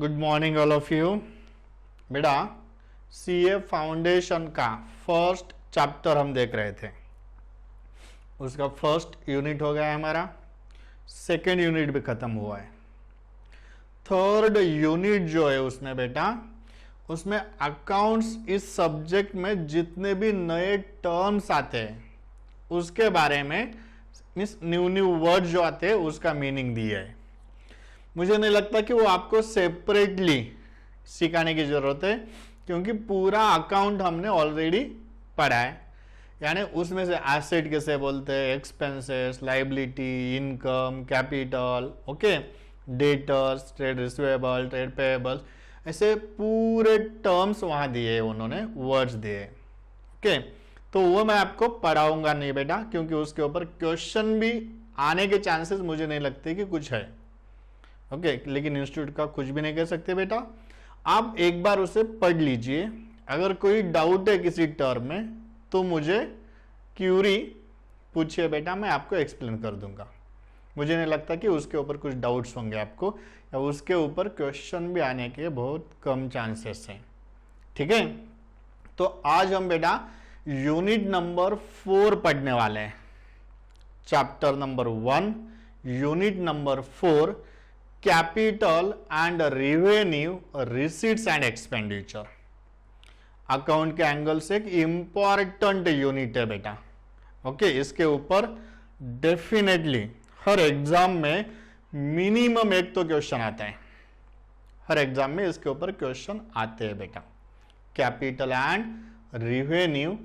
Good morning all of you. बेटा CA foundation का first chapter हम देख रहे थे, उसका फर्स्ट यूनिट हो गया है हमारा, सेकेंड यूनिट भी खत्म हुआ है। थर्ड यूनिट जो है उसमें बेटा, उसमें अकाउंट्स इस सब्जेक्ट में जितने भी नए टर्म्स आते हैं उसके बारे में, मीन्स न्यू न्यू वर्ड जो आते हैं उसका मीनिंग दिया है। मुझे नहीं लगता कि वो आपको सेपरेटली सिखाने की जरूरत है, क्योंकि पूरा अकाउंट हमने ऑलरेडी पढ़ा है। यानी उसमें से एसेट कैसे बोलते हैं, expenses, liability, income, capital, okay, debtors, trade receivable, trade payable, ऐसे पूरे टर्म्स वहां दिए उन्होंने, वर्ड्स दिए। ओके, तो वो मैं आपको पढ़ाऊंगा नहीं बेटा, क्योंकि उसके ऊपर क्वेश्चन भी आने के चांसेस मुझे नहीं लगते कि कुछ है। ओके, लेकिन इंस्टीट्यूट का कुछ भी नहीं कह सकते बेटा, आप एक बार उसे पढ़ लीजिए। अगर कोई डाउट है किसी टर्म में तो मुझे क्यूरी पूछिए बेटा, मैं आपको एक्सप्लेन कर दूंगा। मुझे नहीं लगता कि उसके ऊपर कुछ डाउट्स होंगे आपको, या उसके ऊपर क्वेश्चन भी आने के बहुत कम चांसेस हैं। ठीक है, तो आज हम बेटा यूनिट नंबर 4 पढ़ने वाले हैं। Chapter number 1 unit number 4, capital and revenue, receipts and expenditure. Account के एंगल से एक इंपॉर्टेंट यूनिट है बेटा। ओके, इसके ऊपर डेफिनेटली हर एग्जाम में मिनिमम एक तो क्वेश्चन आता है, हर एग्जाम में इसके ऊपर क्वेश्चन आते हैं बेटा। Capital and revenue,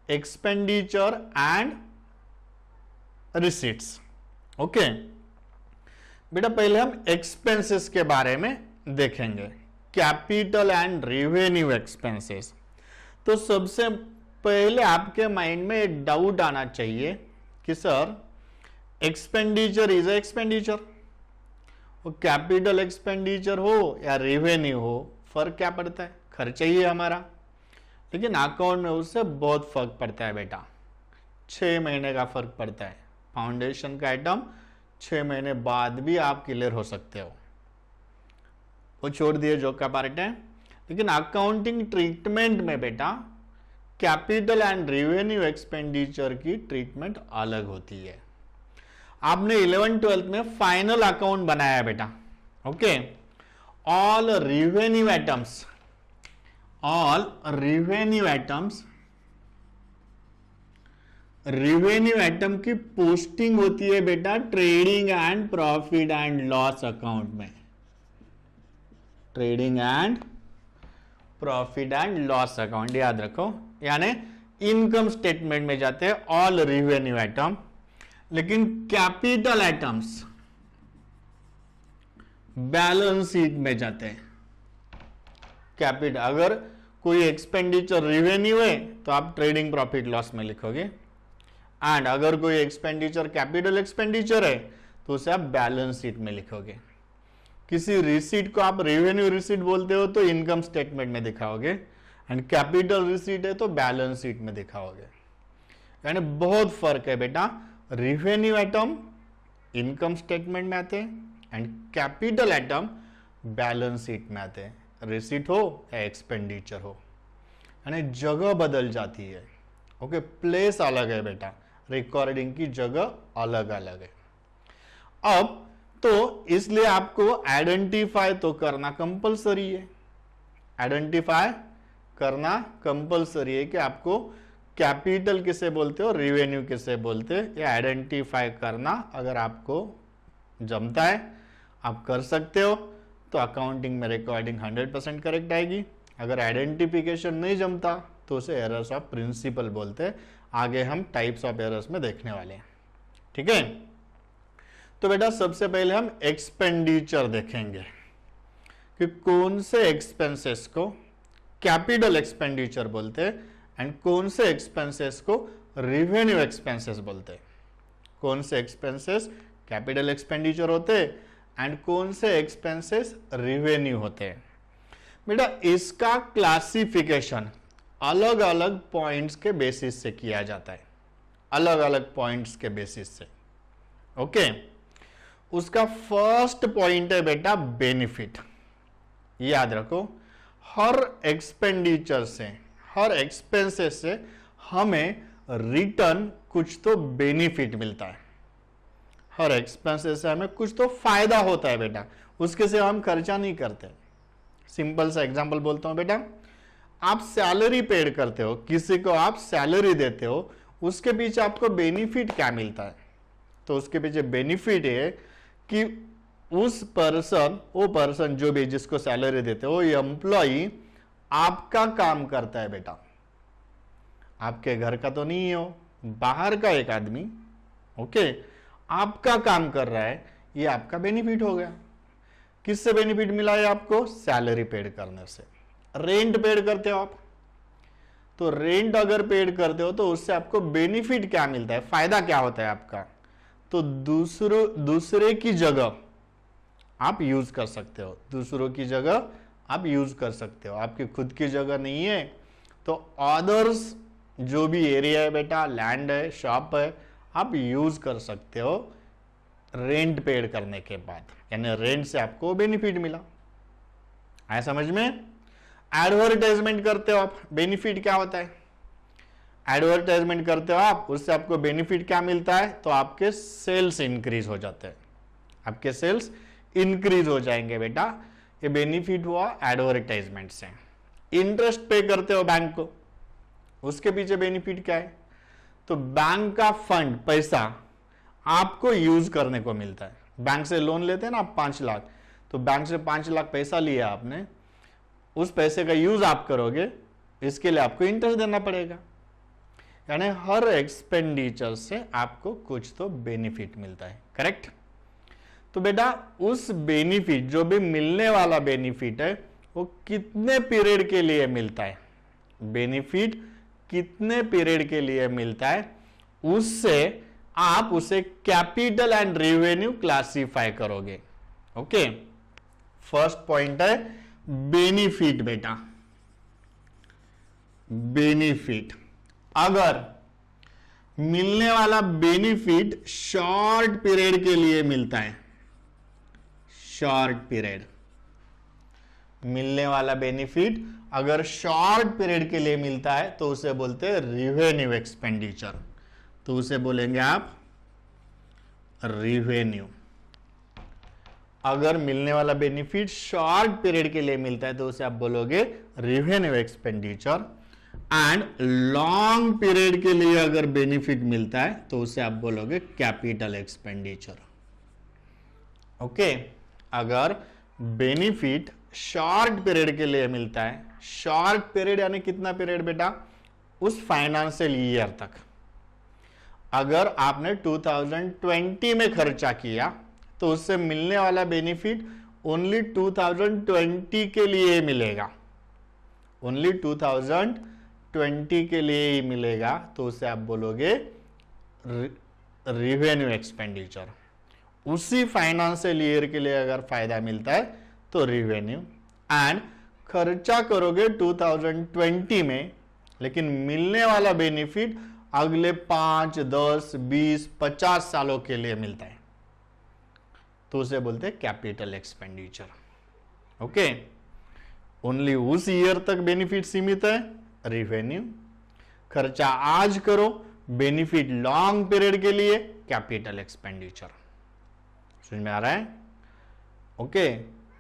expenditure and receipts. Okay बेटा, पहले हम एक्सपेंसेस के बारे में देखेंगे, कैपिटल एंड रेवेन्यू एक्सपेंसेस। तो सबसे पहले आपके माइंड में एक डाउट आना चाहिए कि सर एक्सपेंडिचर इज एक्सपेंडिचर, वो कैपिटल एक्सपेंडिचर हो या रेवेन्यू हो, फर्क क्या पड़ता है? खर्चा ही है हमारा। लेकिन अकाउंट में उससे बहुत फर्क पड़ता है बेटा, 6 महीने का फर्क पड़ता है। फाउंडेशन का आइटम 6 महीने बाद भी आप क्लियर हो सकते हो, वो छोड़ दिए जो का पार्ट है। लेकिन अकाउंटिंग ट्रीटमेंट में बेटा कैपिटल एंड रेवेन्यू एक्सपेंडिचर की ट्रीटमेंट अलग होती है। आपने 11th-12th में फाइनल अकाउंट बनाया बेटा। Okay, all revenue items, revenue item की पोस्टिंग होती है बेटा trading and profit and loss account में। Trading and profit and loss account याद रखो, यानी इनकम स्टेटमेंट में जाते हैं ऑल रेवेन्यू आइटम। लेकिन कैपिटल आइटम्स बैलेंस शीट में जाते हैं। कैपिटल, अगर कोई एक्सपेंडिचर रेवेन्यू है तो आप ट्रेडिंग प्रॉफिट लॉस में लिखोगे, एंड अगर कोई एक्सपेंडिचर कैपिटल एक्सपेंडिचर है तो उसे आप बैलेंस शीट में लिखोगे। किसी रिसीट को आप रेवेन्यू रिसीट बोलते हो तो इनकम स्टेटमेंट में दिखाओगे, एंड कैपिटल रिसीट है तो बैलेंस शीट में दिखाओगे। यानी बहुत फर्क है बेटा, रेवेन्यू आइटम इनकम स्टेटमेंट में आते हैं and capital item balance sheet में आते हैं, रिसीट हो या एक्सपेंडिचर हो। यानी जगह बदल जाती है। ओके, प्लेस अलग है बेटा, रिकॉर्डिंग की जगह अलग अलग है। अब तो इसलिए आपको आइडेंटिफाई तो करना कंपलसरी है, आइडेंटिफाई करना कंपलसरी है कि आपको कैपिटल किसे बोलते हो, रेवेन्यू किसे बोलते हैं, ये आइडेंटिफाई करना अगर आपको जमता है आप कर सकते हो तो अकाउंटिंग में रिकॉर्डिंग 100% करेक्ट आएगी। अगर आइडेंटिफिकेशन नहीं जमता तो उसे एरर्स ऑफ प्रिंसिपल बोलते हैं। आगे हम टाइप्स ऑफ एरर्स में देखने वाले हैं। ठीक है, तो बेटा सबसे पहले हम एक्सपेंडिचर देखेंगे कि कौन से एक्सपेंसेस को कैपिटल एक्सपेंडिचर बोलते हैं एंड कौन से एक्सपेंसेस को रेवेन्यू एक्सपेंसेस बोलते हैं। कौन से एक्सपेंसेस कैपिटल एक्सपेंडिचर होते हैं एंड कौन से एक्सपेंसेस रेवेन्यू होते हैं। बेटा इसका क्लासिफिकेशन अलग अलग पॉइंट्स के बेसिस से किया जाता है, अलग अलग पॉइंट्स के बेसिस से। ओके, उसका फर्स्ट पॉइंट है बेटा बेनिफिट। याद रखो, हर एक्सपेंडिचर से, हर एक्सपेंसेस से हमें रिटर्न कुछ तो बेनिफिट मिलता है। हर एक्सपेंसेस से हमें कुछ तो फायदा होता है बेटा, उसके से हम खर्चा नहीं करते। सिंपल सा एग्जांपल बोलता हूं बेटा, आप सैलरी पेड करते हो, किसी को आप सैलरी देते हो, उसके पीछे आपको बेनिफिट क्या मिलता है? तो उसके पीछे बेनिफिट है कि उस पर्सन, वो पर्सन जो भी जिसको सैलरी देते हो, ये एम्प्लॉई आपका काम करता है बेटा, आपके घर का तो नहीं हो, बाहर का एक आदमी, ओके, आपका काम कर रहा है, ये आपका बेनिफिट हो गया। किससे बेनिफिट मिला है आपको? सैलरी पेड करने से। रेंट पेड करते हो आप, तो रेंट अगर पेड करते हो तो उससे आपको बेनिफिट क्या मिलता है, फायदा क्या होता है आपका? तो दूसरे की जगह आप यूज कर सकते हो, दूसरों की जगह आप यूज कर सकते हो। आपकी खुद की जगह नहीं है तो अदर्स जो भी एरिया है बेटा, लैंड है, शॉप है, आप यूज कर सकते हो रेंट पेड करने के बाद, यानी रेंट से आपको बेनिफिट मिला। आया समझ में? एडवर्टाइजमेंट करते हो आप, बेनिफिट क्या होता है? एडवर्टाइजमेंट करते हो आप, उससे आपको बेनिफिट क्या मिलता है? तो आपके सेल्स इंक्रीज हो जाते हैं, आपके सेल्स इंक्रीज हो जाएंगे बेटा, ये बेनिफिट हुआ एडवर्टाइजमेंट से। इंटरेस्ट पे करते हो बैंक को, उसके पीछे बेनिफिट क्या है? तो बैंक का फंड, पैसा आपको यूज करने को मिलता है। बैंक से लोन लेते हैं ना आप 5 लाख, तो बैंक से 5 लाख पैसा लिया आपने, उस पैसे का यूज आप करोगे, इसके लिए आपको इंटरेस्ट देना पड़ेगा। यानी हर एक्सपेंडिचर से आपको कुछ तो बेनिफिट मिलता है, करेक्ट? तो बेटा उस बेनिफिट, जो भी मिलने वाला बेनिफिट है, वो कितने पीरियड के लिए मिलता है? बेनिफिट कितने पीरियड के लिए मिलता है, उससे आप उसे कैपिटल एंड रेवेन्यू क्लासिफाई करोगे। ओके, फर्स्ट पॉइंट है बेनिफिट बेटा। बेनिफिट, अगर मिलने वाला बेनिफिट शॉर्ट पीरियड के लिए मिलता है, शॉर्ट पीरियड, मिलने वाला बेनिफिट अगर शॉर्ट पीरियड के लिए मिलता है तो उसे बोलते हैं रिवेन्यू एक्सपेंडिचर, तो उसे बोलेंगे आप रिवेन्यू। अगर मिलने वाला बेनिफिट शॉर्ट पीरियड के लिए मिलता है तो उसे आप बोलोगे revenue expenditure. And long period के लिए अगर बेनिफिट मिलता है तो उसे आप बोलोगे कैपिटल एक्सपेंडिचर। ओके, अगर बेनिफिट शॉर्ट पीरियड के लिए मिलता है, शॉर्ट पीरियड यानी कितना पीरियड बेटा? उस फाइनेंशियल ईयर तक। अगर आपने 2020 में खर्चा किया तो उससे मिलने वाला बेनिफिट ओनली 2020 के लिए मिलेगा, ओनली 2020 के लिए ही मिलेगा, तो उसे आप बोलोगे रिवेन्यू एक्सपेंडिचर। उसी फाइनेंशियल ईयर के लिए अगर फायदा मिलता है तो रिवेन्यू। एंड खर्चा करोगे 2020 में, लेकिन मिलने वाला बेनिफिट अगले 5, 10, 20, 50 सालों के लिए मिलता है, तो उसे बोलते हैं कैपिटल एक्सपेंडिचर। ओके, ओनली उस ईयर तक बेनिफिट सीमित है, रिवेन्यू। खर्चा आज करो, बेनिफिट लॉन्ग पीरियड के लिए, कैपिटल एक्सपेंडिचर। समझ में आ रहा है? ओके,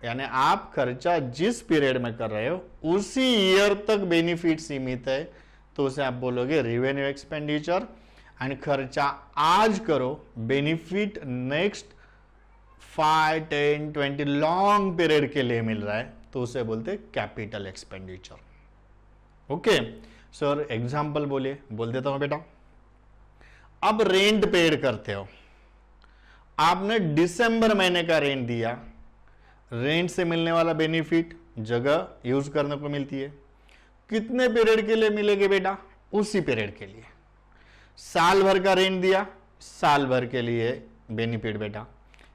यानी आप खर्चा जिस पीरियड में कर रहे हो उसी ईयर तक बेनिफिट सीमित है, तो उसे आप बोलोगे रिवेन्यू एक्सपेंडिचर। एंड खर्चा आज करो, बेनिफिट नेक्स्ट 5, 10, 20 लॉन्ग पीरियड के लिए मिल रहा है, तो उसे बोलते हैं capital expenditure. Okay sir, example बोलिए। बोल देता हूं बेटा। अब रेंट पेड करते हो, आपने दिसंबर महीने का रेंट दिया, रेंट से मिलने वाला बेनिफिट जगह यूज करने को मिलती है। कितने पीरियड के लिए मिलेगी बेटा? उसी पीरियड के लिए। साल भर का रेंट दिया, साल भर के लिए बेनिफिट बेटा,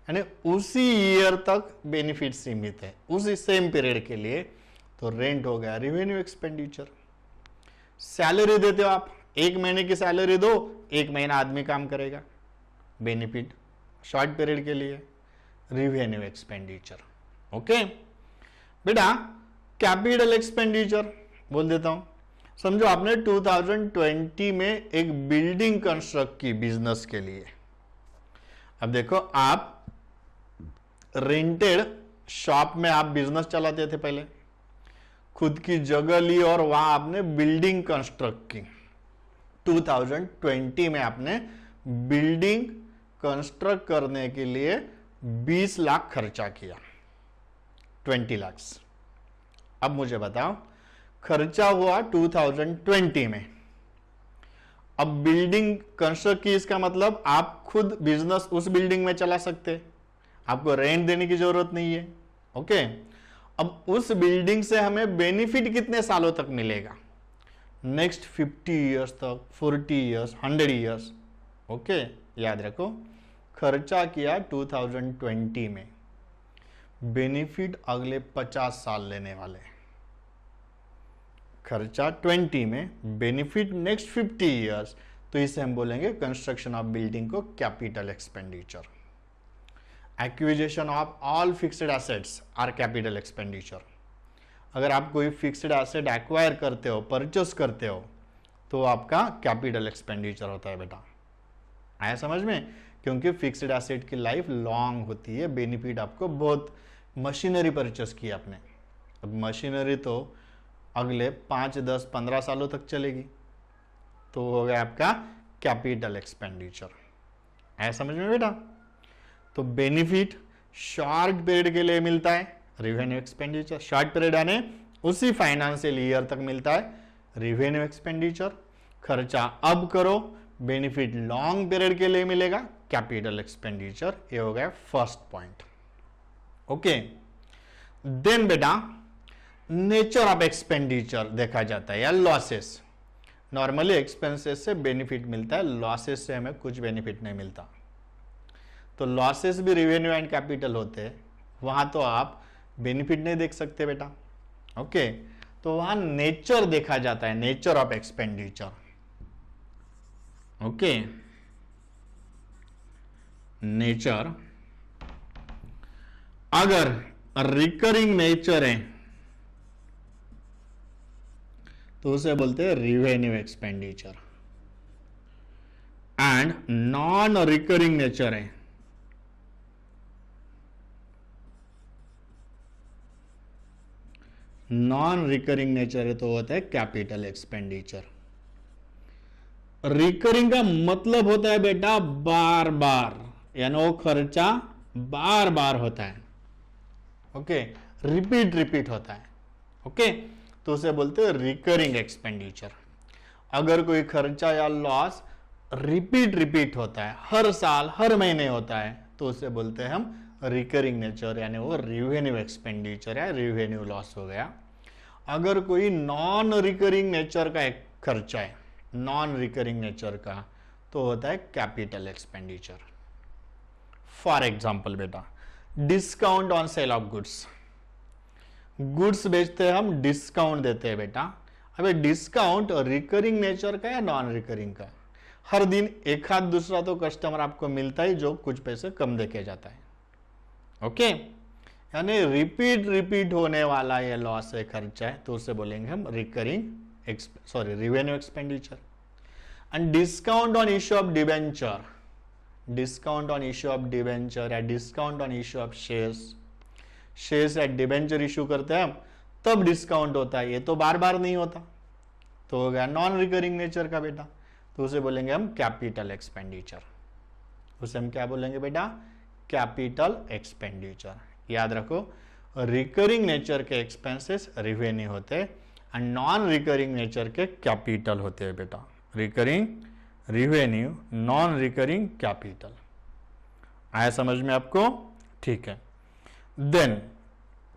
यानी उसी ईयर तक बेनिफिट सीमित है, उसी सेम पीरियड के लिए, तो रेंट हो गया रिवेन्यू एक्सपेंडिचर। सैलरी देते हो आप, 1 महीने की सैलरी दो, 1 महीना आदमी काम करेगा, बेनिफिट शॉर्ट पीरियड के लिए, रिवेन्यू एक्सपेंडिचर। ओके, बेटा कैपिटल एक्सपेंडिचर बोल देता हूं। समझो आपने 2020 में एक बिल्डिंग कंस्ट्रक्ट की बिजनेस के लिए। अब देखो आप रेंटेड शॉप में आप बिजनेस चलाते थे, पहले खुद की जगह ली और वहां आपने बिल्डिंग कंस्ट्रक्ट की। 2020 में आपने बिल्डिंग कंस्ट्रक्ट करने के लिए 20 लाख खर्चा किया, 20 लाख। अब मुझे बताओ खर्चा हुआ 2020 में, अब बिल्डिंग कंस्ट्रक्ट की, इसका मतलब आप खुद बिजनेस उस बिल्डिंग में चला सकते, आपको रेंट देने की जरूरत नहीं है। ओके, अब उस बिल्डिंग से हमें बेनिफिट कितने सालों तक मिलेगा? नेक्स्ट 50 ईयर्स तक, 40 ईयर्स, 100 ईयर्स। ओके, याद रखो खर्चा किया 2020 में, बेनिफिट अगले 50 साल लेने वाले। खर्चा 20 में, बेनिफिट नेक्स्ट 50 ईयर्स, तो इसे हम बोलेंगे कंस्ट्रक्शन ऑफ बिल्डिंग को capital expenditure. Acquisition of all fixed assets are capital expenditure. अगर आप कोई फिक्स्ड एसेट एक्वायर करते हो, परचेस करते हो, तो आपका कैपिटल एक्सपेंडिचर होता है बेटा। आया समझ में? क्योंकि फिक्स्ड एसेट की लाइफ लॉन्ग होती है, बेनिफिट आपको बहुत। मशीनरी परचेस की आपने, अब मशीनरी तो अगले 5, 10, 15 सालों तक चलेगी, तो हो गया आपका कैपिटल एक्सपेंडिचर। आया समझ में बेटा? तो बेनिफिट शॉर्ट पीरियड के लिए मिलता है, रिवेन्यू एक्सपेंडिचर। शॉर्ट पीरियड यानी उसी फाइनेंशियल ईयर तक मिलता है, रिवेन्यू एक्सपेंडिचर। खर्चा अब करो, बेनिफिट लॉन्ग पीरियड के लिए मिलेगा, कैपिटल एक्सपेंडिचर। ये हो गया फर्स्ट पॉइंट। ओके, देन बेटा नेचर ऑफ एक्सपेंडिचर देखा जाता है या लॉसेस। नॉर्मली एक्सपेंसेस से बेनिफिट मिलता है, लॉसेस से हमें कुछ बेनिफिट नहीं मिलता। तो लॉसेस भी रिवेन्यू एंड कैपिटल होते हैं, वहां तो आप बेनिफिट नहीं देख सकते बेटा। ओके, तो वहां नेचर देखा जाता है, nature of expenditure. Okay, nature अगर रिकरिंग नेचर है तो उसे बोलते हैं revenue expenditure. And non recurring nature है, नॉन रिकरिंग नेचर है तो होता है कैपिटल एक्सपेंडिचर। रिकरिंग का मतलब होता है बेटा बार बार, यानी वो खर्चा बार बार होता है। ओके, रिपीट रिपीट होता है। ओके, तो उसे बोलते हैं रिकरिंग एक्सपेंडिचर। अगर कोई खर्चा या लॉस रिपीट रिपीट होता है, हर साल हर महीने होता है, तो उसे बोलते हैं हम रिकरिंग नेचर, यानी वो रिवेन्यू एक्सपेंडिचर या रिवेन्यू लॉस हो गया। अगर कोई नॉन रिकरिंग नेचर का एक खर्चा है, नॉन रिकरिंग नेचर का, तो होता है कैपिटल एक्सपेंडिचर। फॉर एग्जाम्पल बेटा discount on sale of goods. Goods बेचते हैं हम, डिस्काउंट देते हैं बेटा। अबे डिस्काउंट रिकरिंग नेचर का या नॉन रिकरिंग का? हर दिन एक हाथ दूसरा तो कस्टमर आपको मिलता ही जो कुछ पैसे कम देके जाता है। ओके, यानी रिपीट रिपीट होने वाला ये लॉस है, खर्चा है, तो उसे बोलेंगे हम revenue expenditure. And discount on issue of debenture, discount on issue of debenture या discount on issue of shares, shares या डिबेंचर इश्यू करते हैं हम, तब डिस्काउंट होता है, ये तो बार बार नहीं होता, तो हो गया नॉन रिकरिंग नेचर का बेटा, तो उसे बोलेंगे हम कैपिटल एक्सपेंडिचर। उसे हम क्या बोलेंगे बेटा? Capital expenditure. याद रखो रिकरिंग नेचर के एक्सपेंसेस रिवेन्यू होते हैं एंड नॉन रिकरिंग नेचर के कैपिटल होते हैं बेटा। Recurring revenue, non recurring capital. आया समझ में आपको? ठीक है। Then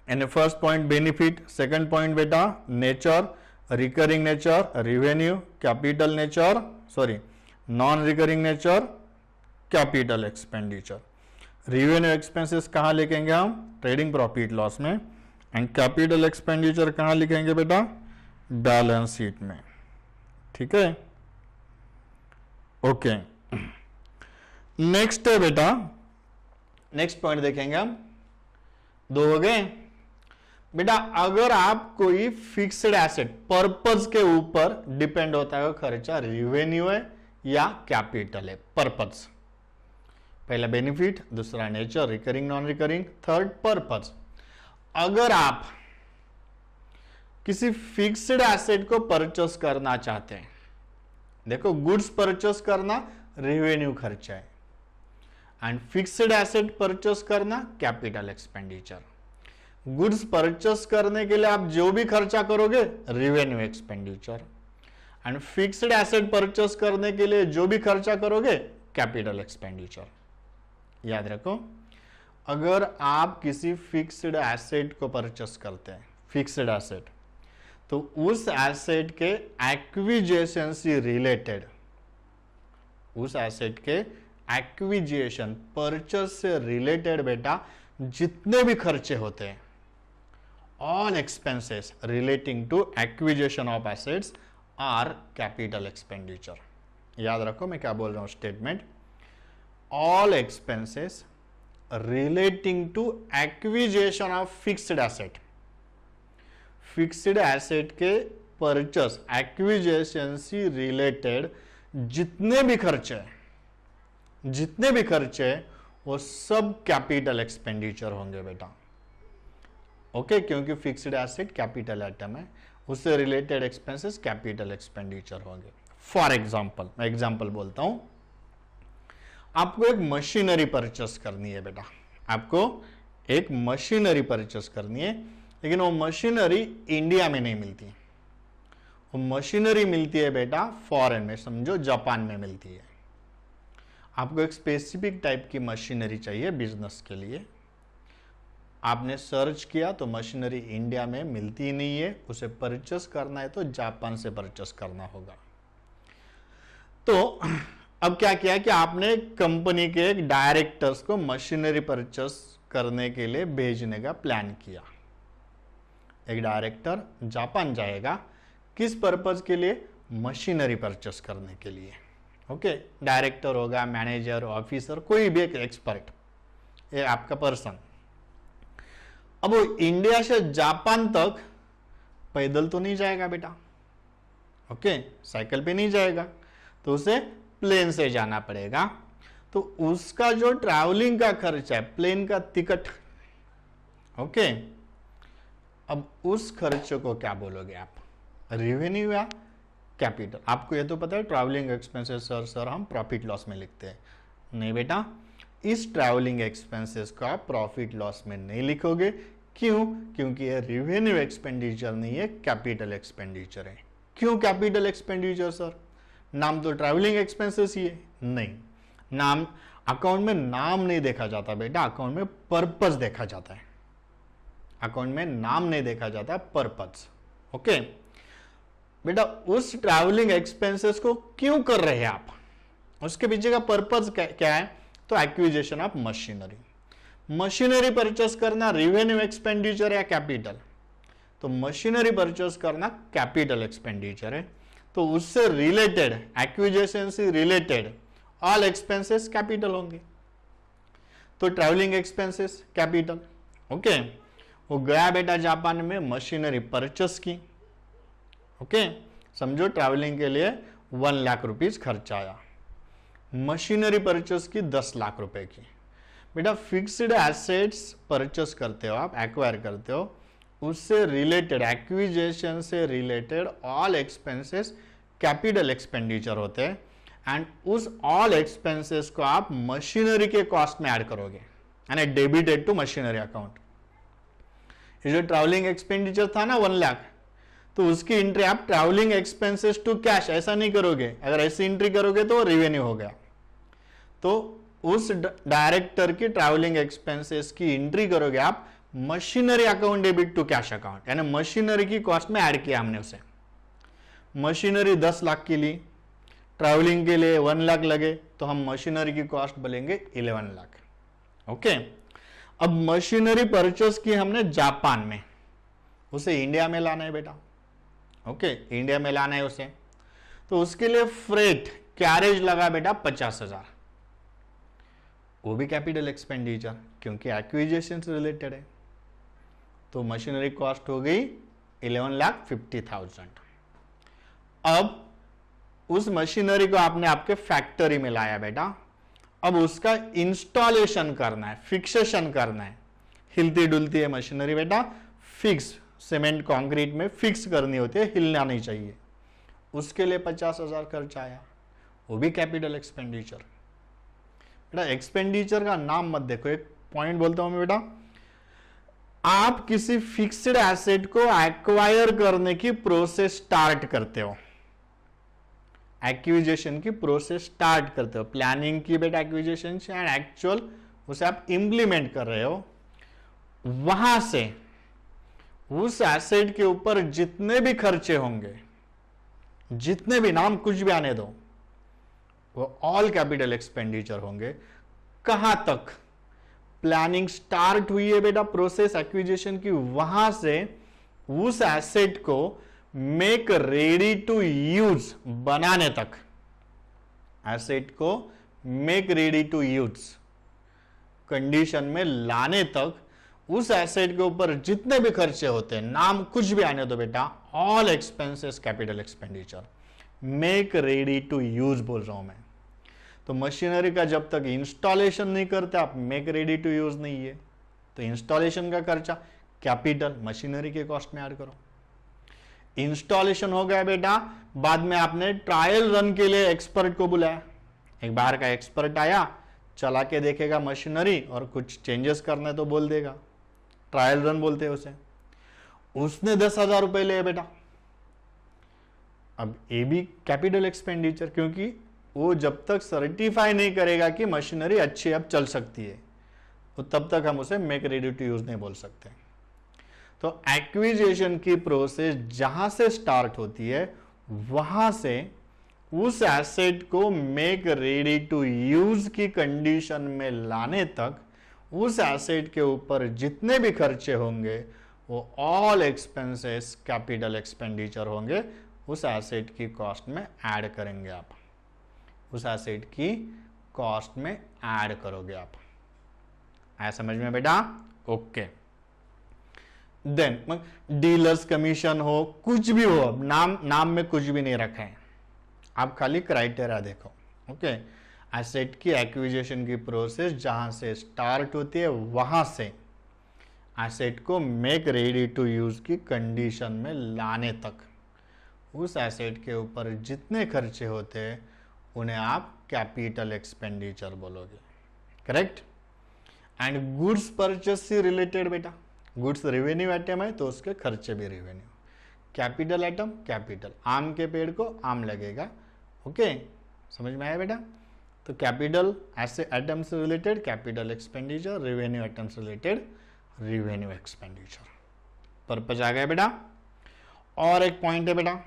in first point benefit, second point बेटा nature, recurring nature, revenue, capital nature, sorry non recurring nature, capital expenditure. Revenue expenses कहां लिखेंगे हम? ट्रेडिंग प्रॉफिट लॉस में। एंड कैपिटल एक्सपेंडिचर कहां लिखेंगे बेटा? बैलेंस शीट में। ठीक है, ओके। नेक्स्ट है बेटा, नेक्स्ट पॉइंट देखेंगे हम, दो हो गए। बेटा अगर आप कोई फिक्स्ड एसेट पर्पज के ऊपर डिपेंड होता है खर्चा, रिवेन्यू है या कैपिटल है, पर्पज। पहला बेनिफिट, दूसरा nature, recurring non recurring, third purpose. अगर आप किसी फिक्स्ड एसेट को परचेस करना चाहते हैं, देखो गुड्स परचेस करना रेवेन्यू खर्चा है एंड फिक्स्ड एसेट परचेस करना कैपिटल एक्सपेंडिचर। गुड्स परचेस करने के लिए आप जो भी खर्चा करोगे revenue expenditure, and fixed asset purchase करने के लिए जो भी खर्चा करोगे कैपिटल एक्सपेंडिचर। याद रखो, अगर आप किसी फिक्स्ड एसेट को परचेस करते हैं, फिक्स्ड एसेट, तो उस एसेट के एक्विजिशन से रिलेटेड, उस एसेट के एक्विजिशन परचेस से रिलेटेड बेटा जितने भी खर्चे होते हैं, all expenses relating to acquisition of assets are capital expenditure. याद रखो मैं क्या बोल रहा हूं statement, all expenses relating to acquisition of fixed asset, fixed asset के परचेस एक्विजिशन से रिलेटेड जितने भी खर्चे वो सब कैपिटल एक्सपेंडिचर होंगे बेटा। ओके, क्योंकि फिक्स्ड एसेट कैपिटल आइटम है, उससे रिलेटेड एक्सपेंसेस कैपिटल एक्सपेंडिचर होंगे। फॉर एग्जांपल, मैं एग्जांपल बोलता हूं, आपको एक मशीनरी परचेस करनी है बेटा, आपको एक मशीनरी परचेस करनी है, लेकिन वो मशीनरी इंडिया में नहीं मिलती, वो मशीनरी मिलती है बेटा फॉरेन में, समझो जापान में मिलती है। आपको एक स्पेसिफिक टाइप की मशीनरी चाहिए बिजनेस के लिए, आपने सर्च किया तो मशीनरी इंडिया में मिलती नहीं है, उसे परचेस करना है तो जापान से परचेस करना होगा। तो अब क्या किया कि आपने कंपनी के एक डायरेक्टर्स को मशीनरी परचेस करने के लिए भेजने का प्लान किया। एक डायरेक्टर जापान जाएगा, किस पर्पज के लिए? मशीनरी परचेस करने के लिए। ओके, डायरेक्टर होगा, मैनेजर, ऑफिसर, कोई भी एक एक्सपर्ट, ये आपका पर्सन। अब वो इंडिया से जापान तक पैदल तो नहीं जाएगा बेटा, ओके, साइकिल पे नहीं जाएगा, तो उसे प्लेन से जाना पड़ेगा। तो उसका जो ट्रैवलिंग का खर्चा है, प्लेन का टिकट, ओके, अब उस खर्चे को क्या बोलोगे आप? रेवेन्यू या कैपिटल? आपको ये तो पता है ट्रैवलिंग एक्सपेंसेस सर हम प्रॉफिट लॉस में लिखते हैं। नहीं बेटा, इस ट्रैवलिंग एक्सपेंसेस को आप प्रॉफिट लॉस में नहीं लिखोगे। क्यों? क्योंकि ये रेवेन्यू एक्सपेंडिचर नहीं है, कैपिटल एक्सपेंडिचर है। क्यों कैपिटल एक्सपेंडिचर सर? नाम तो ट्रैवलिंग एक्सपेंसेस ही है। नहीं, नाम अकाउंट में नाम नहीं देखा जाता बेटा, अकाउंट में पर्पस देखा जाता है। अकाउंट में नाम नहीं देखा जाता, पर्पस। ओके बेटा, उस ट्रैवलिंग एक्सपेंसेस को क्यों कर रहे हैं आप? उसके पीछे का पर्पस क्या है? तो acquisition of machinery. Machinery purchase करना रेवेन्यू एक्सपेंडिचर या कैपिटल? तो मशीनरी परचेस करना कैपिटल एक्सपेंडिचर है। तो उससे रिलेटेड, एक्विजिशन से रिलेटेड ऑल एक्सपेंसेस कैपिटल होंगे। तो ट्रैवलिंग एक्सपेंसेस कैपिटल। ओके, वो गया बेटा जापान में, मशीनरी परचेस की। ओके, समझो ट्रैवलिंग के लिए 1 लाख रुपीज खर्चा आया, मशीनरी परचेस की 10 लाख रुपए की। बेटा फिक्स्ड एसेट्स परचेस करते हो आप, एक्वायर करते हो, उससे रिलेटेड, एक्विजिशन से related all expenses capital expenditure होते हैं, एंड उस ऑल एक्सपेंसेस को आप मशीनरी के कॉस्ट में ऐड करोगे, यानी डेबिटेड टू मशीनरी अकाउंट। ये जो ट्रैवलिंग एक्सपेंडिचर था ना 1 लाख, तो उसकी एंट्री आप ट्रैवलिंग एक्सपेंसेस टू कैश ऐसा नहीं करोगे। अगर ऐसी एंट्री करोगे तो रेवेन्यू हो गया। तो उस डायरेक्टर की ट्रैवलिंग एक्सपेंसेस की एंट्री करोगे आप machinery account debit to cash account, यानी मशीनरी की कॉस्ट में ऐड किया हमने उसे। मशीनरी 10 लाख की ली, ट्रैवलिंग के लिए 1 लाख लगे, तो हम मशीनरी की कॉस्ट बोलेंगे 11 लाख। ओके, अब मशीनरी परचेस की हमने जापान में, उसे इंडिया में लाना है बेटा। ओके, इंडिया में लाना है उसे, तो उसके लिए फ्रेट कैरेज लगा बेटा 50,000, वो भी कैपिटल एक्सपेंडिचर, क्योंकि एक्विजिशन से रिलेटेड है। तो मशीनरी कॉस्ट हो गई 11,50,000। अब उस मशीनरी को आपने आपके फैक्ट्री में लाया बेटा, अब उसका इंस्टॉलेशन करना है, फिक्सेशन करना है। हिलती डुलती है मशीनरी बेटा, फिक्स सीमेंट कंक्रीट में फिक्स करनी होती है, हिलना नहीं चाहिए। उसके लिए 50,000 खर्च आया, वो भी कैपिटल एक्सपेंडिचर। बेटा एक्सपेंडिचर का नाम मत देखो, एक पॉइंट बोलता हूं मैं बेटा, आप किसी फिक्स्ड एसेट को एक्वायर करने की प्रोसेस स्टार्ट करते हो, एक्विजिशन की प्रोसेस स्टार्ट करते हो, प्लानिंग की बेटा एक्विजिशन से, एंड एक्चुअल उसे आप इंप्लीमेंट कर रहे हो। वहां से उस एसेट के ऊपर जितने भी खर्चे होंगे, जितने भी, नाम कुछ भी आने दो, वो ऑल कैपिटल एक्सपेंडिचर होंगे। कहां तक प्लानिंग स्टार्ट हुई है बेटा प्रोसेस एक्विजिशन की, वहां से उस एसेट को मेक रेडी टू यूज बनाने तक, एसेट को make ready to use condition में लाने तक, उस एसेट के ऊपर जितने भी खर्चे होते हैं, नाम कुछ भी आने दो बेटा, all expenses capital expenditure, make ready to use बोल रहा हूं मैं। तो मशीनरी का जब तक इंस्टॉलेशन नहीं करते आप, मेक रेडी टू यूज नहीं है, तो इंस्टॉलेशन का खर्चा कैपिटल मशीनरी के कॉस्ट में ऐड करो। इंस्टॉलेशन हो गया बेटा, बाद में आपने ट्रायल रन के लिए एक्सपर्ट को बुलाया, एक बाहर का एक्सपर्ट आया, चला के देखेगा मशीनरी और कुछ चेंजेस करने तो बोल देगा, ट्रायल रन बोलते हैं उसे। उसने 10,000 रुपए लिए बेटा, अब ये भी कैपिटल एक्सपेंडिचर, क्योंकि वो जब तक सर्टिफाई नहीं करेगा कि मशीनरी अच्छी अब चल सकती है, तो तब तक हम उसे मेक रेडी टू यूज नहीं बोल सकते। तो एक्विजिशन की प्रोसेस जहां से स्टार्ट होती है, वहां से उस एसेट को मेक रेडी टू यूज की कंडीशन में लाने तक, उस एसेट के ऊपर जितने भी खर्चे होंगे वो ऑल एक्सपेंसेस कैपिटल एक्सपेंडिचर होंगे, उस एसेट की कॉस्ट में ऐड करेंगे आप, उस एसेट की कॉस्ट में ऐड करोगे आप। आया समझ में बेटा? ओके। देन डीलर्स कमीशन हो, कुछ भी हो, अब नाम में कुछ भी नहीं रखा है, आप खाली क्राइटेरिया देखो। ओके, एसेट की एक्विजिशन की प्रोसेस जहां से स्टार्ट होती है, वहां से एसेट को मेक रेडी टू यूज की कंडीशन में लाने तक, उस एसेट के ऊपर जितने खर्चे होते हैं उन्हें आप कैपिटल एक्सपेंडिचर बोलोगे। करेक्ट? एंड गुड्स परचेस से रिलेटेड बेटा, गुड्स रेवेन्यू आइटम है तो उसके खर्चे भी रेवेन्यू। कैपिटल आइटम कैपिटल, आम के पेड़ को आम लगेगा। ओके, समझ में आया बेटा? तो कैपिटल ऐसे आइटम से related capital expenditure, revenue item से रिलेटेड रेवेन्यू एक्सपेंडिचर। पर्पज आ गया बेटा? और एक पॉइंट है बेटा,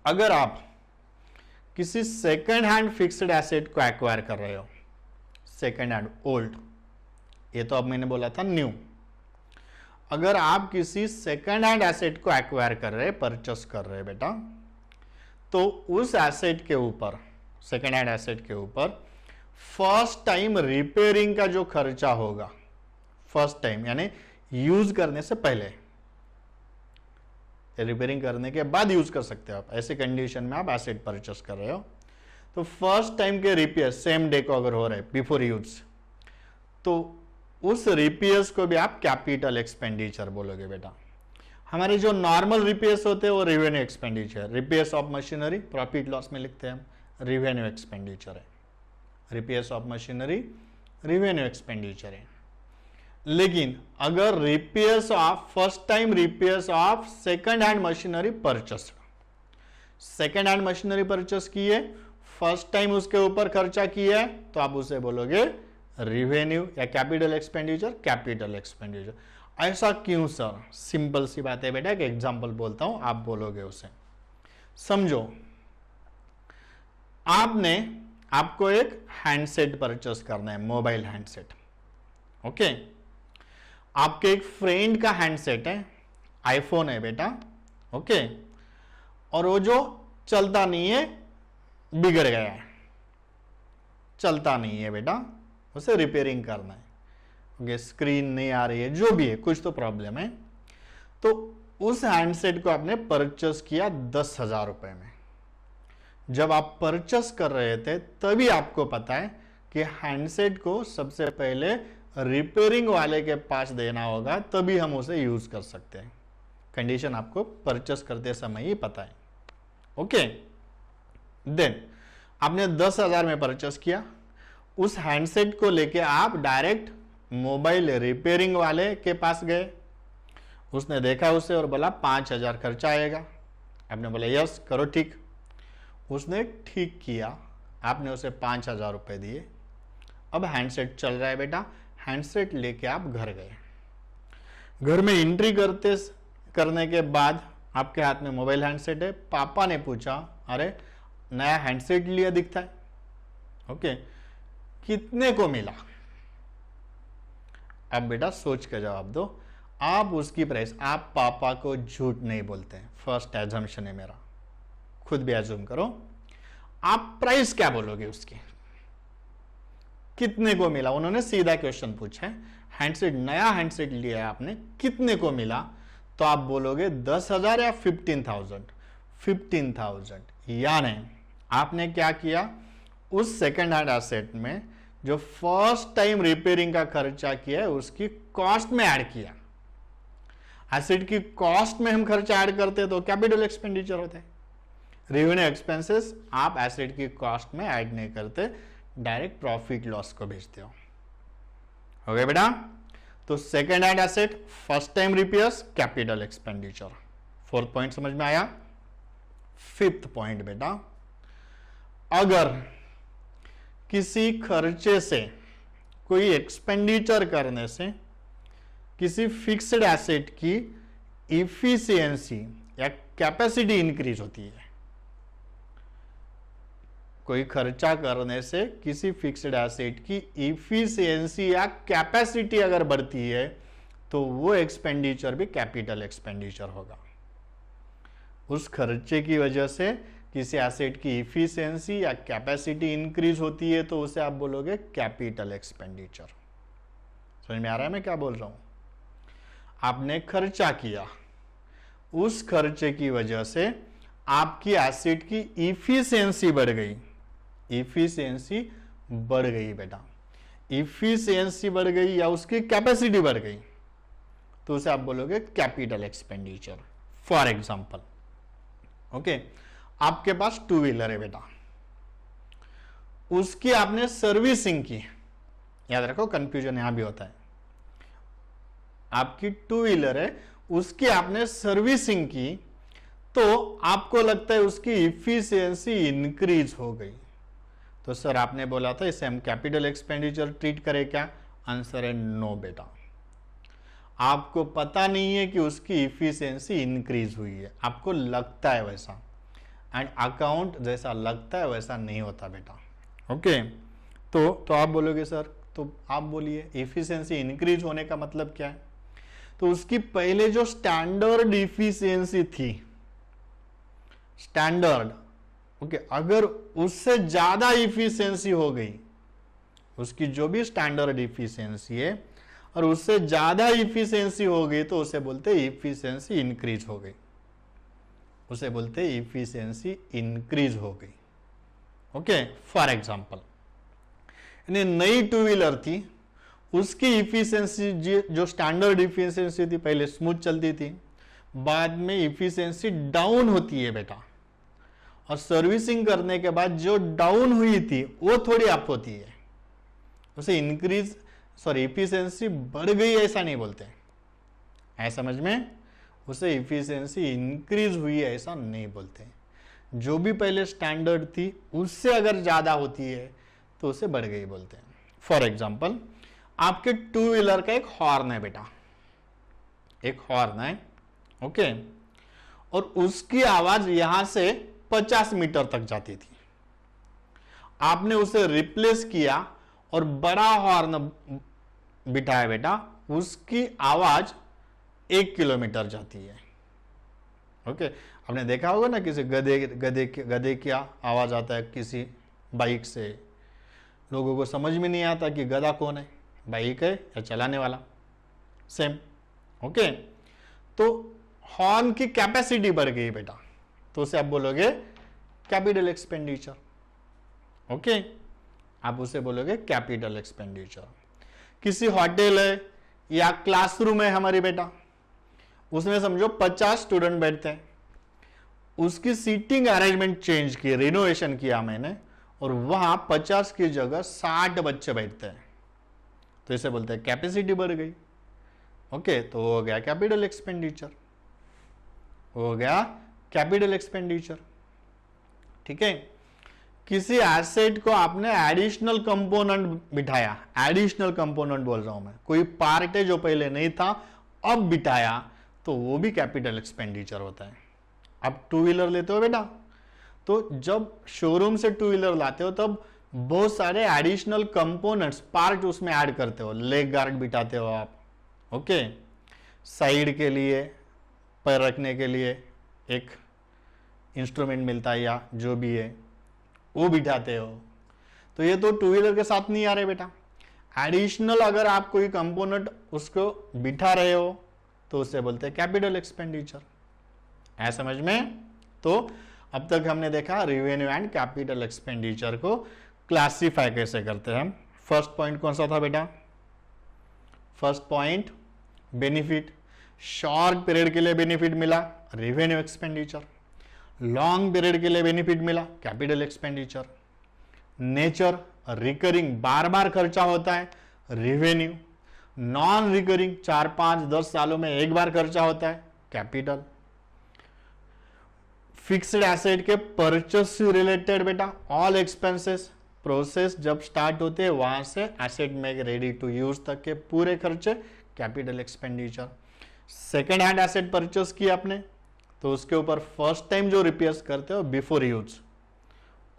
अगर आप किसी सेकंड हैंड फिक्स्ड एसेट को एक्वायर कर रहे हो, सेकंड हैंड ओल्ड, ये तो अब मैंने बोला था न्यू, अगर आप किसी सेकंड हैंड एसेट को एक्वायर कर रहे हैं, परचेस कर रहे हैं बेटा, तो उस एसेट के ऊपर, सेकंड हैंड एसेट के ऊपर फर्स्ट टाइम रिपेयरिंग का जो खर्चा होगा, फर्स्ट टाइम यानी यूज करने से पहले, रिपेयरिंग करने के बाद यूज कर सकते हो आप, ऐसे कंडीशन में आप एसेट परचेस कर रहे हो, तो फर्स्ट टाइम के रिपेयर सेम डे को अगर हो रहे बिफोर यूज, तो उस रिपेयर्स को भी आप कैपिटल एक्सपेंडिचर बोलोगे बेटा। हमारे जो नॉर्मल रिपेयर्स होते हैं वो revenue expenditure, repairs of machinery profit loss में लिखते हैं हम, रेवेन्यू एक्सपेंडिचर है, repairs of machinery revenue expenditure है। लेकिन अगर repairs of first time repairs of second hand machinery purchase, second hand machinery purchase की है, फर्स्ट टाइम उसके ऊपर खर्चा किया है, तो आप उसे बोलोगे रिवेन्यू या कैपिटल एक्सपेंडिचर, कैपिटल एक्सपेंडिचर। ऐसा क्यों सर? सिंपल सी बात है बेटा, एक एग्जांपल बोलता हूं, आप बोलोगे उसे। समझो आपको एक हैंडसेट परचेस करना है, मोबाइल हैंडसेट। ओके, आपके एक फ्रेंड का हैंडसेट है, आईफोन है बेटा। ओके, और वो जो चलता नहीं है, बिगड़ गया है, चलता नहीं है बेटा, उसे रिपेयरिंग करना है। ओके, स्क्रीन नहीं आ रही है, जो भी है, कुछ तो प्रॉब्लम है, तो उस हैंडसेट को आपने परचेस किया 10,000 रुपए में। जब आप परचेस कर रहे थे तभी आपको पता है कि हैंडसेट को सबसे पहले रिपेयरिंग वाले के पास देना होगा, तभी हम उसे यूज कर सकते हैं। कंडीशन आपको परचेस करते समय ही पता है। ओके, देन आपने 10,000 में परचेस किया, उस हैंडसेट को लेके आप डायरेक्ट मोबाइल रिपेयरिंग वाले के पास गए। उसने देखा उसे और बोला 5,000 खर्चा आएगा। आपने बोला यस करो ठीक। उसने ठीक किया, आपने उसे 5,000 रुपए दिए। अब हैंडसेट चल रहा है बेटा, हैंडसेट लेके आप घर गए। घर में एंट्री करने के बाद आपके हाथ में मोबाइल हैंडसेट है। पापा ने पूछा अरे नया हैंडसेट लिया दिखता है, ओके कितने को मिला? अब बेटा सोच के जवाब दो। आप उसकी प्राइस, आप पापा को झूठ नहीं बोलते हैं, फर्स्ट एजम्पशन है मेरा, खुद भी एज्यूम करो। आप प्राइस क्या बोलोगे उसकी, कितने को मिला? उन्होंने सीधा क्वेश्चन पूछा है, हैंडसेट नया हैंडसेट लिया है आपने, कितने को मिला? तो आप बोलोगे 10,000 या 15,000? 15,000। यानी आपने क्या किया, उस सेकेंड हैंड एसेट में जो फर्स्ट टाइम रिपेयरिंग का खर्चा किया है उसकी कॉस्ट में ऐड किया। एसेट की कॉस्ट में हम खर्चा ऐड करते हैं तो कैपिटल एक्सपेंडिचर होता है। रेवेन्यू एक्सपेंसेस आप एसेट की कॉस्ट में ऐड नहीं करते, डायरेक्ट प्रॉफिट लॉस को भेजते हो गया बेटा। तो second hand asset, first time repairs, capital expenditure. Fourth point समझ में आया। फिफ्थ पॉइंट बेटा, अगर किसी खर्चे से, कोई एक्सपेंडिचर करने से किसी फिक्स्ड एसेट की इफिशियंसी या कैपेसिटी इंक्रीज होती है, कोई खर्चा करने से किसी फिक्स्ड एसेट की इफिशियंसी या कैपेसिटी अगर बढ़ती है तो वो एक्सपेंडिचर भी कैपिटल एक्सपेंडिचर होगा। उस खर्चे की वजह से किसी एसेट की इफिशियंसी या कैपेसिटी इंक्रीज होती है तो उसे आप बोलोगे कैपिटल एक्सपेंडिचर। समझ में आ रहा है मैं क्या बोल रहा हूं? आपने खर्चा किया, उस खर्चे की वजह से आपकी एसेट की इफिशियंसी बढ़ गई। इफिशियंसी बढ़ गई बेटा, इफिशियंसी बढ़ गई या उसकी कैपेसिटी बढ़ गई तो उसे आप बोलोगे capital expenditure. For example, okay आपके पास टू व्हीलर है बेटा, उसकी आपने सर्विसिंग की। याद रखो कंफ्यूजन यहां भी होता है। आपकी टू व्हीलर है, उसकी आपने सर्विसिंग की तो आपको लगता है उसकी इफिशियंसी इंक्रीज हो गई। तो सर आपने बोला था इसे हम कैपिटल एक्सपेंडिचर ट्रीट करें क्या? आंसर है नो बेटा। आपको पता नहीं है कि उसकी इफिशियंसी इंक्रीज हुई है, आपको लगता है वैसा, एंड अकाउंट जैसा लगता है वैसा नहीं होता बेटा। ओके तो आप बोलोगे सर, तो आप बोलिए इफिशियंसी इंक्रीज होने का मतलब क्या है? तो उसकी पहले जो स्टैंडर्ड इफिशियंसी थी, स्टैंडर्ड, ओके अगर उससे ज्यादा इफिशियंसी हो गई, उसकी जो भी स्टैंडर्ड इफिशियंसी है और उससे ज्यादा इफिशियंसी हो गई तो उसे बोलते हैं इफिशियंसी इंक्रीज हो गई, उसे बोलते हैं इफिशियंसी इंक्रीज हो गई। ओके फॉर एग्जांपल, नई टू व्हीलर थी, उसकी इफिशियंसी जो स्टैंडर्ड इफिशियंसी थी पहले स्मूथ चलती थी, बाद में इफिशियंसी डाउन होती है बेटा, और सर्विसिंग करने के बाद जो डाउन हुई थी वो थोड़ी अप होती है, उसे इंक्रीज इफिशियंसी बढ़ गई ऐसा नहीं बोलते, ऐसा समझ में, उसे इफिशियंसी इंक्रीज हुई है ऐसा नहीं बोलते। जो भी पहले स्टैंडर्ड थी उससे अगर ज्यादा होती है तो उसे बढ़ गई बोलते हैं। फॉर एग्जाम्पल, आपके टू व्हीलर का एक हॉर्न है बेटा, एक हॉर्न है, ओके, और उसकी आवाज यहां से 50 मीटर तक जाती थी। आपने उसे रिप्लेस किया और बड़ा हॉर्न बिठाया बेटा, उसकी आवाज 1 किलोमीटर जाती है। ओके आपने देखा होगा ना, किसी गधे की आवाज आता है किसी बाइक से, लोगों को समझ में नहीं आता कि गधा कौन है, बाइक है या चलाने वाला, सेम। ओके तो हॉर्न की कैपेसिटी बढ़ गई बेटा, तो उसे आप बोलोगे कैपिटल एक्सपेंडिचर। ओके, आप उसे बोलोगे कैपिटल एक्सपेंडिचर। किसी होटल है या क्लासरूम है हमारी बेटा, उसमें समझो 50 स्टूडेंट बैठते हैं, उसकी सीटिंग अरेंजमेंट चेंज की, रिनोवेशन किया मैंने, और वहां 50 की जगह 60 बच्चे बैठते हैं, तो इसे बोलते हैं कैपेसिटी बढ़ गई। ओके, तो हो गया कैपिटल एक्सपेंडिचर, हो गया कैपिटल एक्सपेंडिचर। ठीक है, किसी एसेट को आपने एडिशनल कंपोनेंट बिठाया, एडिशनल कंपोनेंट बोल रहा हूं मैं, कोई पार्ट है जो पहले नहीं था अब बिठाया, तो वो भी कैपिटल एक्सपेंडिचर होता है। अब टू व्हीलर लेते हो बेटा, तो जब शोरूम से टू व्हीलर लाते हो तब बहुत सारे एडिशनल कंपोनेंट्स, पार्ट उसमें ऐड करते हो, लेग गार्ड बिठाते हो आप, ओके, साइड के लिए, पैर रखने के लिए एक इंस्ट्रूमेंट मिलता है या जो भी है वो बिठाते हो, तो ये तो टू व्हीलर के साथ नहीं आ रहे बेटा। एडिशनल अगर आप कोई कंपोनेंट उसको बिठा रहे हो तो उसे बोलते हैं कैपिटल एक्सपेंडिचर। है समझ में? तो अब तक हमने देखा रेवेन्यू एंड कैपिटल एक्सपेंडिचर को क्लासिफाई कैसे करते हैं। फर्स्ट पॉइंट कौन सा था बेटा? First point benefit, short period के लिए बेनिफिट मिला रेवेन्यू एक्सपेंडिचर, लॉन्ग पीरियड के लिए बेनिफिट मिला कैपिटल एक्सपेंडिचर, नेचर रिकरिंग बार बार खर्चा होता है रेवेन्यू, नॉन रिकरिंग 4, 5, 10 सालों में एक बार खर्चा होता है कैपिटल, फिक्स्ड एसेट के परचेस से रिलेटेड बेटा ऑल एक्सपेंसेस, प्रोसेस जब स्टार्ट होते हैं वहां से asset make ready to use तक के पूरे खर्चे capital expenditure. Second hand asset purchase किया आपने तो उसके ऊपर फर्स्ट टाइम जो रिपेयर्स करते हो बिफोर यूज,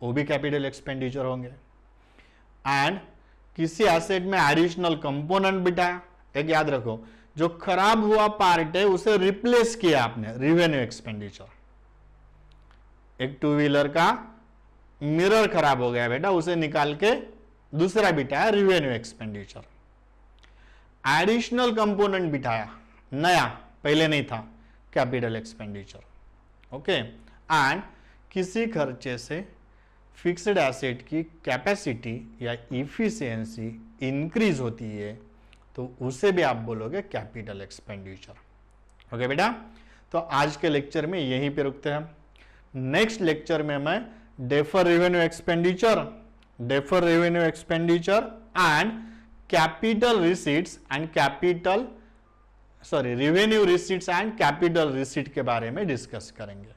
वो भी कैपिटल एक्सपेंडिचर होंगे। एंड किसी एसेट में एडिशनल कंपोनेंट बिठाया, एक याद रखो जो खराब हुआ पार्ट है उसे रिप्लेस किया आपने, रेवेन्यू एक्सपेंडिचर। एक टू व्हीलर का मिरर खराब हो गया बेटा, उसे निकाल के दूसरा बिठाया, रेवेन्यू एक्सपेंडिचर। एडिशनल कंपोनेंट बिठाया नया, पहले नहीं था, कैपिटल एक्सपेंडिचर। ओके, एंड किसी खर्चे से फिक्स्ड एसेट की कैपेसिटी या इफिशियंसी इंक्रीज होती है तो उसे भी आप बोलोगे कैपिटल एक्सपेंडिचर। ओके बेटा, तो आज के लेक्चर में यहीं पे रुकते हैं। नेक्स्ट लेक्चर में मैं defer revenue expenditure, defer revenue expenditure and capital receipts and capital revenue receipts and capital receipt के बारे में डिस्कस करेंगे।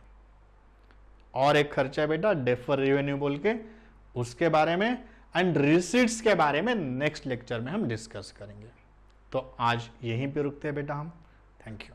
और एक खर्चा बेटा डेफर रेवेन्यू बोल के, उसके बारे में एंड रिसीट्स के बारे में नेक्स्ट लेक्चर में हम डिस्कस करेंगे। तो आज यहीं पे रुकते हैं बेटा हम। Thank you.